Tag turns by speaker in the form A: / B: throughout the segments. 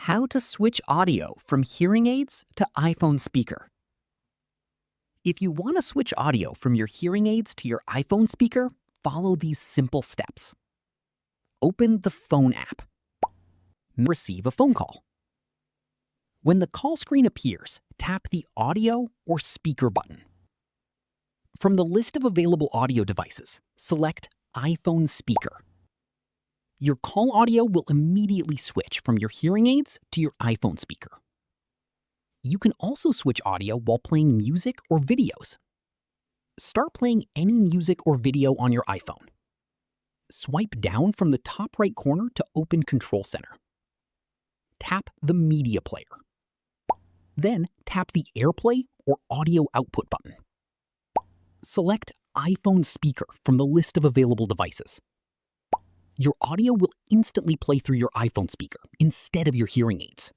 A: How to switch audio from hearing aids to iPhone speaker. If you want to switch audio from your hearing aids to your iPhone speaker, follow these simple steps. Open the phone app. Receive a phone call. When the call screen appears, tap the audio or speaker button. From the list of available audio devices, select iPhone speaker. Your call audio will immediately switch from your hearing aids to your iPhone speaker. You can also switch audio while playing music or videos. Start playing any music or video on your iPhone. Swipe down from the top right corner to open Control Center. Tap the Media Player. Then tap the AirPlay or Audio Output button. Select iPhone speaker from the list of available devices. Your audio will instantly play through your iPhone speaker instead of your hearing aids.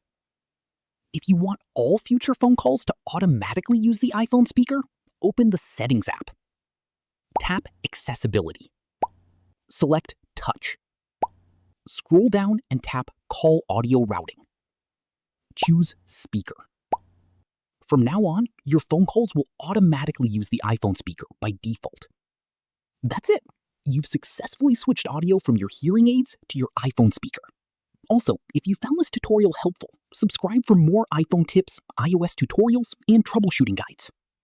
A: If you want all future phone calls to automatically use the iPhone speaker, open the Settings app. Tap Accessibility. Select Touch. Scroll down and tap Call Audio Routing. Choose Speaker. From now on, your phone calls will automatically use the iPhone speaker by default. That's it. You've successfully switched audio from your hearing aids to your iPhone speaker. Also, if you found this tutorial helpful, subscribe for more iPhone tips, iOS tutorials, and troubleshooting guides.